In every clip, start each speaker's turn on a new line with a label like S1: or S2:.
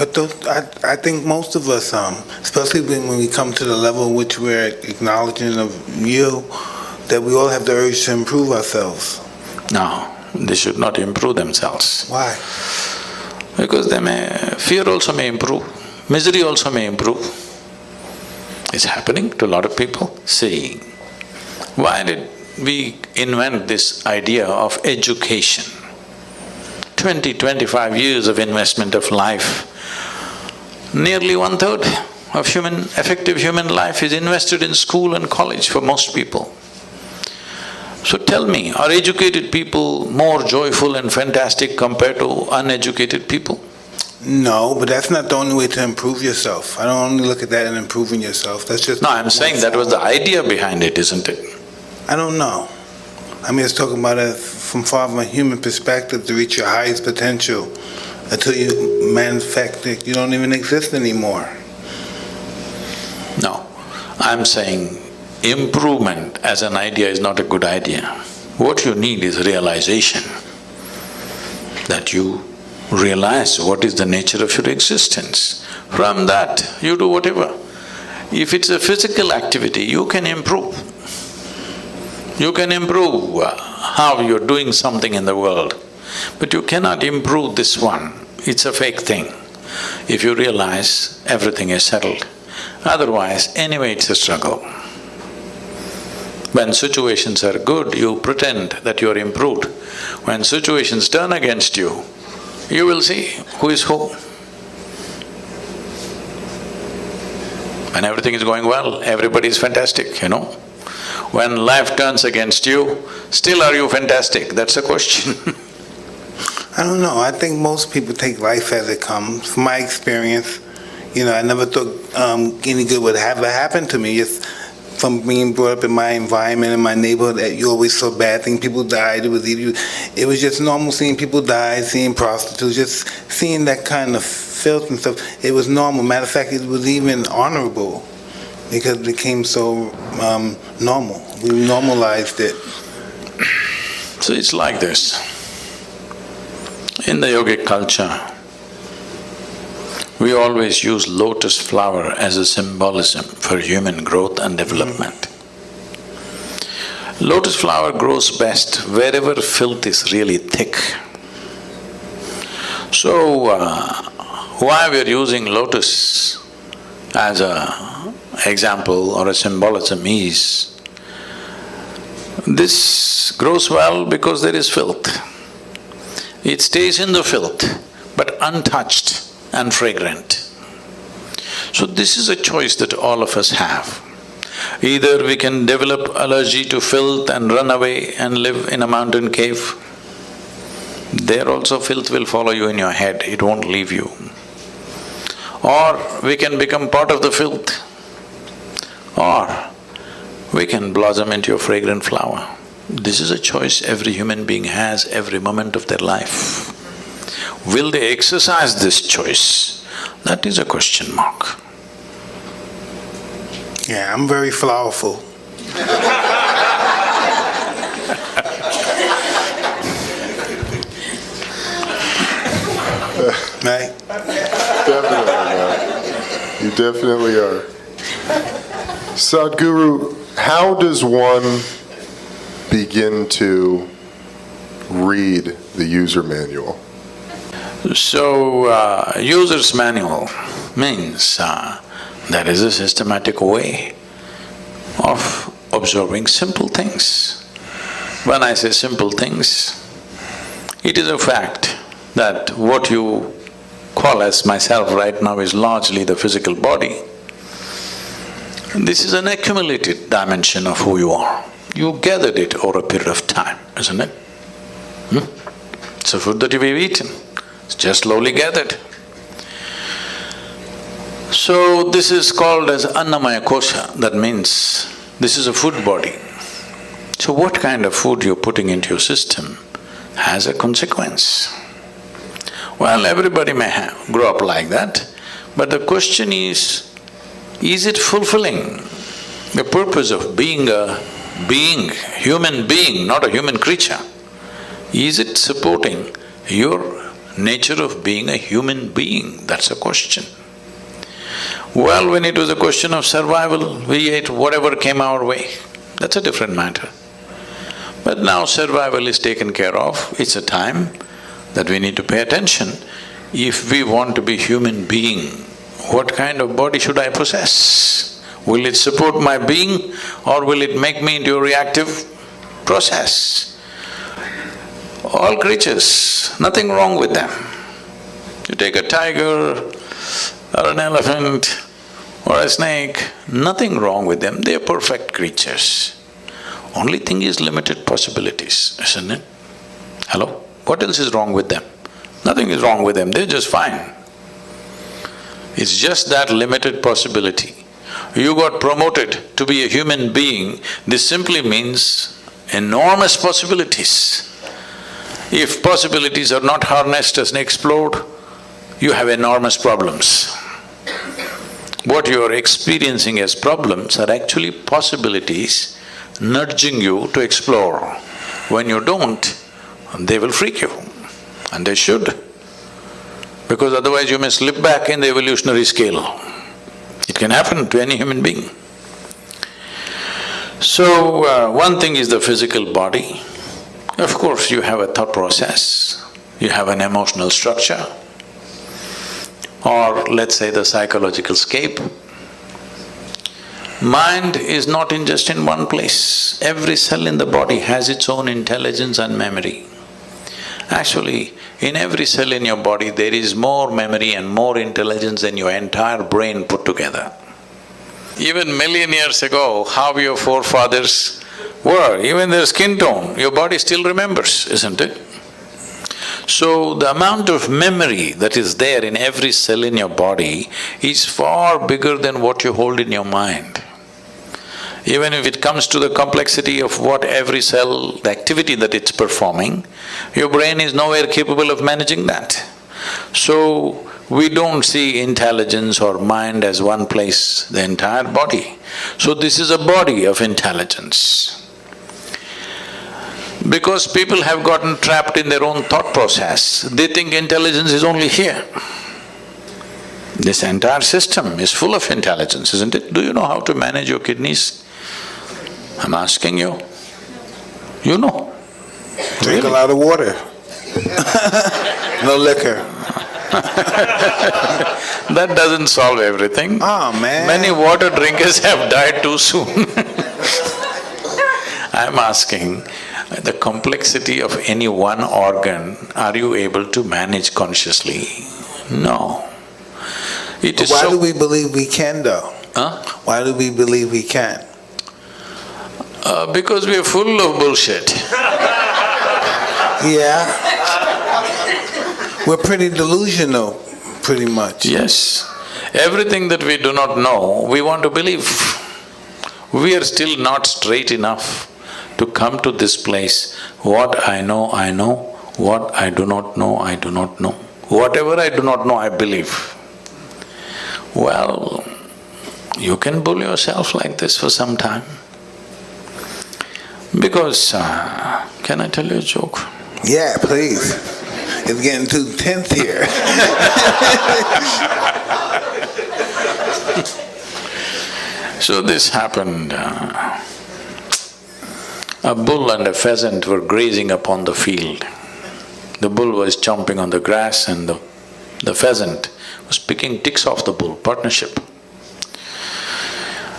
S1: But I think most of us, especially when we come to the level in which we're acknowledging of you, that we all have the urge to improve ourselves.
S2: No, they should not improve themselves.
S1: Why?
S2: Because fear also may improve, misery also may improve. It's happening to a lot of people. See, why did we invent this idea of education? 20-25 years of investment of life. Nearly 1/3 of effective human life is invested in school and college for most people. So tell me, are educated people more joyful and fantastic compared to uneducated people?
S1: No, but that's not the only way to improve yourself. I don't only look at that in improving yourself, that's just…
S2: No, I'm saying that was the idea behind it, isn't it?
S1: I don't know. I mean, it's talking about it from far from a human perspective to reach your highest potential until you manufacture, you don't even exist anymore.
S2: No, I'm saying improvement as an idea is not a good idea. What you need is realization, that you realize what is the nature of your existence. From that, you do whatever. If it's a physical activity, you can improve. You can improve how you're doing something in the world, but you cannot improve this one. It's a fake thing. If you realize everything is settled, otherwise anyway it's a struggle. When situations are good, you pretend that you're improved. When situations turn against you, you will see who is who. When everything is going well, everybody is fantastic, you know. When life turns against you, still are you fantastic? That's the question.
S1: I don't know, I think most people take life as it comes. From my experience, I never thought any good would ever happen to me. Just from being brought up in my environment, in my neighborhood, that you always saw bad things, people died, it was just normal seeing people die, seeing prostitutes, just seeing that kind of filth and stuff. It was normal. Matter of fact, it was even honorable because it became so normal. We normalized it.
S2: So it's like this. In the yogic culture, we always use lotus flower as a symbolism for human growth and development. Lotus flower grows best wherever filth is really thick. So, why we're using lotus as a example or a symbolism is, this grows well because there is filth. It stays in the filth, but untouched and fragrant. So this is a choice that all of us have. Either we can develop allergy to filth and run away and live in a mountain cave. There also filth will follow you in your head, it won't leave you. Or we can become part of the filth. Or we can blossom into a fragrant flower. This is a choice every human being has every moment of their life. Will they exercise this choice? That is a question mark.
S1: Yeah, I'm very flowerful. Right?
S3: Definitely, man. You definitely are. Sadhguru, how does one begin to read the user manual?
S2: So, user's manual means there is a systematic way of observing simple things. When I say simple things, it is a fact that what you call as myself right now is largely the physical body. This is an accumulated dimension of who you are. You gathered it over a period of time, isn't it? It's a food that you've eaten, it's just slowly gathered. So this is called as Annamaya Kosha, that means this is a food body. So what kind of food you're putting into your system has a consequence. Well, everybody may grow up like that, but the question is it fulfilling the purpose of being a being, human being, not a human creature? Is it supporting your nature of being a human being? That's a question. Well, when it was a question of survival, we ate whatever came our way. That's a different matter. But now survival is taken care of, it's a time that we need to pay attention. If we want to be human being, what kind of body should I possess? Will it support my being or will it make me into a reactive process? All creatures, nothing wrong with them. You take a tiger or an elephant or a snake, nothing wrong with them, they're perfect creatures. Only thing is limited possibilities, isn't it? Hello? What else is wrong with them? Nothing is wrong with them, they're just fine. It's just that limited possibility. You got promoted to be a human being, this simply means enormous possibilities. If possibilities are not harnessed and explored, you have enormous problems. What you are experiencing as problems are actually possibilities nudging you to explore. When you don't, they will freak you, and they should, because otherwise you may slip back in the evolutionary scale. It can happen to any human being. So, one thing is the physical body. Of course, you have a thought process, you have an emotional structure, or let's say the psychological scape. Mind is not just in one place. Every cell in the body has its own intelligence and memory. Actually, in every cell in your body, there is more memory and more intelligence than your entire brain put together. Even million years ago, how your forefathers were, even their skin tone, your body still remembers, isn't it? So, the amount of memory that is there in every cell in your body is far bigger than what you hold in your mind. Even if it comes to the complexity of what every cell, the activity that it's performing, your brain is nowhere capable of managing that. So, we don't see intelligence or mind as one place, the entire body. So this is a body of intelligence. Because people have gotten trapped in their own thought process, they think intelligence is only here. This entire system is full of intelligence, isn't it? Do you know how to manage your kidneys? I'm asking you. You know.
S1: Drink a lot of water. No liquor.
S2: That doesn't solve everything.
S1: Oh, man.
S2: Many water drinkers have died too soon. I'm asking, the complexity of any one organ, are you able to manage consciously? No. It is
S1: Why do we believe we can, though?
S2: Huh?
S1: Why do we believe we can?
S2: Because we are full of bullshit.
S1: Yeah. We're pretty delusional, pretty much.
S2: Yes. Everything that we do not know, we want to believe. We are still not straight enough to come to this place. What I know, I know. What I do not know, I do not know. Whatever I do not know, I believe. Well, you can bull yourself like this for some time. Because, can I tell you a joke?
S1: Yeah, please. It's getting too tense here.
S2: So this happened, a bull and a pheasant were grazing upon the field. The bull was chomping on the grass and the pheasant was picking ticks off the bull, partnership.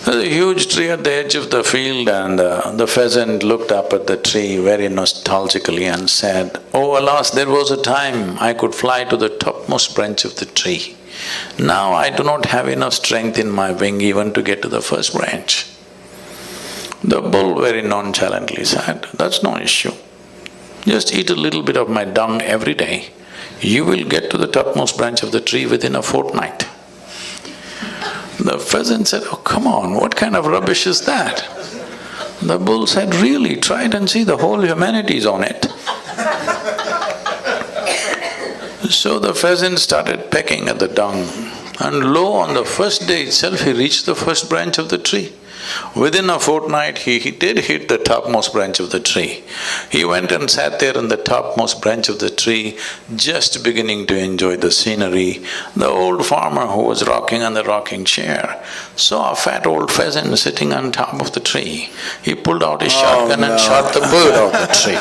S2: There was a huge tree at the edge of the field and the pheasant looked up at the tree very nostalgically and said, "Oh, alas, there was a time I could fly to the topmost branch of the tree. Now I do not have enough strength in my wing even to get to the first branch." The bull very nonchalantly said, "That's no issue. Just eat a little bit of my dung every day. You will get to the topmost branch of the tree within a fortnight." The pheasant said, "Oh, come on, what kind of rubbish is that?" The bull said, "Really, try it and see, the whole humanity is on it." So the pheasant started pecking at the dung, and lo, on the first day itself he reached the first branch of the tree. Within a fortnight, he did hit the topmost branch of the tree. He went and sat there on the topmost branch of the tree, just beginning to enjoy the scenery. The old farmer who was rocking on the rocking chair saw a fat old pheasant sitting on top of the tree. He pulled out his shotgun and shot the bird out the tree.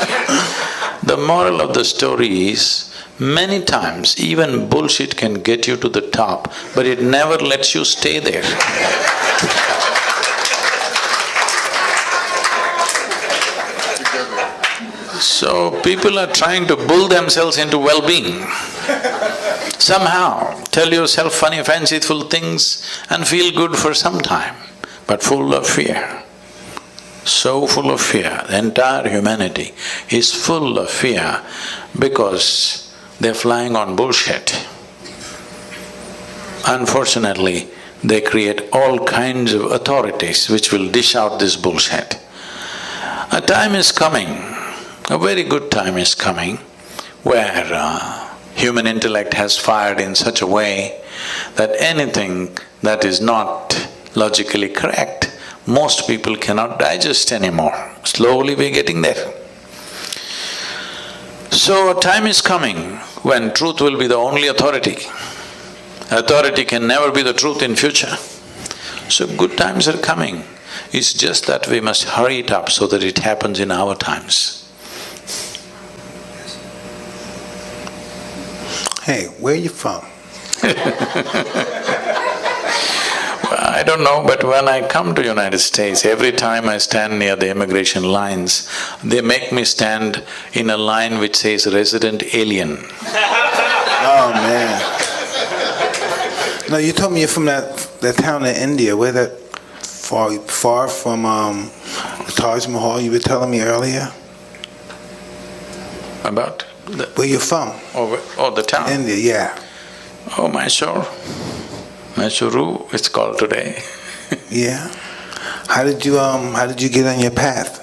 S2: The moral of the story is, many times even bullshit can get you to the top, but it never lets you stay there. So people are trying to bull themselves into well-being. Somehow tell yourself funny, fanciful things and feel good for some time, but full of fear. So full of fear. The entire humanity is full of fear because they're flying on bullshit. Unfortunately, they create all kinds of authorities which will dish out this bullshit. A time is coming, a very good time is coming, where human intellect has fired in such a way that anything that is not logically correct, most people cannot digest anymore. Slowly we're getting there. So a time is coming when truth will be the only authority. Authority can never be the truth in future. So good times are coming. It's just that we must hurry it up so that it happens in our times.
S1: Hey, where are you from?
S2: I don't know, but when I come to United States, every time I stand near the immigration lines, they make me stand in a line which says resident alien.
S1: Oh, man. No, you told me you're from that town in India, where that far from the Taj Mahal you were telling me earlier?
S2: About?
S1: Where you from?
S2: Oh, the town?
S1: India, yeah.
S2: Oh, Mysore. Mysuru, it's called today.
S1: Yeah? How did you get on your path?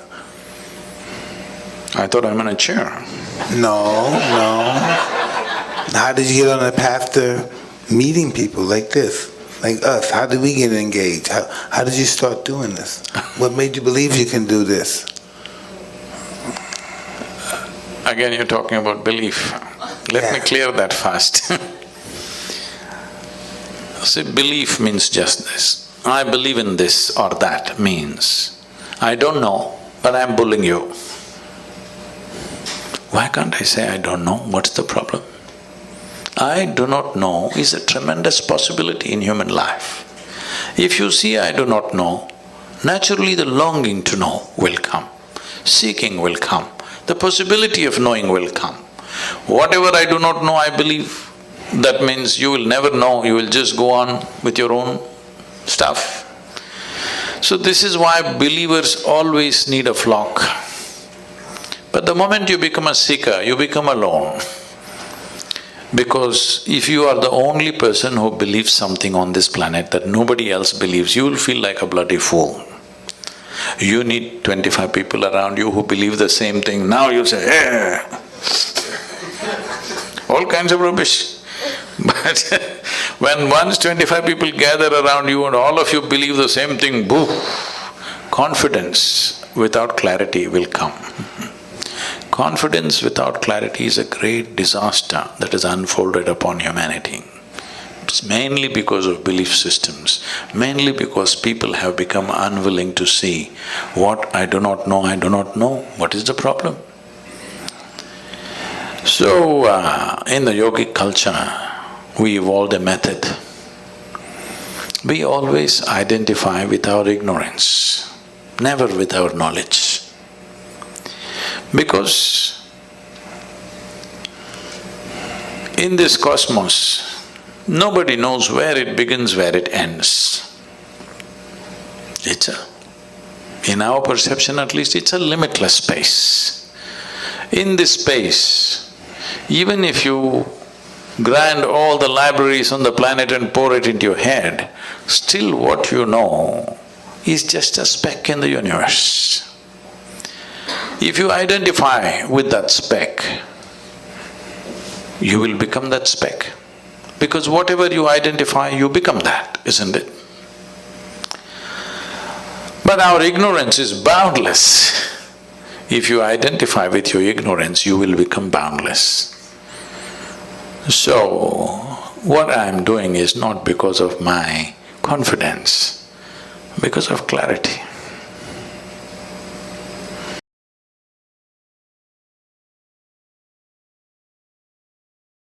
S2: I thought I'm in a chair.
S1: No. How did you get on the path to meeting people like this, like us? How did we get engaged? How did you start doing this? What made you believe you can do this?
S2: Again, you're talking about belief. Let me clear that first. See, belief means just this. I believe in this or that means, I don't know, but I'm bullying you. Why can't I say I don't know? What's the problem? I do not know is a tremendous possibility in human life. If you see I do not know, naturally the longing to know will come, seeking will come, the possibility of knowing will come. Whatever I do not know, I believe. That means you will never know, you will just go on with your own stuff. So this is why believers always need a flock. But the moment you become a seeker, you become alone. Because if you are the only person who believes something on this planet that nobody else believes, you will feel like a bloody fool. You need 25 people around you who believe the same thing. Now you say, hey! All kinds of rubbish. But when once 25 people gather around you and all of you believe the same thing, boo! Confidence without clarity will come. Confidence without clarity is a great disaster that has unfolded upon humanity. It's mainly because of belief systems, mainly because people have become unwilling to see what I do not know, what is the problem? So, in the yogic culture, we evolved a method. We always identify with our ignorance, never with our knowledge. Because in this cosmos, nobody knows where it begins, where it ends. In our perception at least, it's a limitless space. In this space, even if you grant all the libraries on the planet and pour it into your head, still what you know is just a speck in the universe. If you identify with that speck, you will become that speck. Because whatever you identify, you become that, isn't it? But our ignorance is boundless. If you identify with your ignorance, you will become boundless. So, what I am doing is not because of my confidence, because of clarity.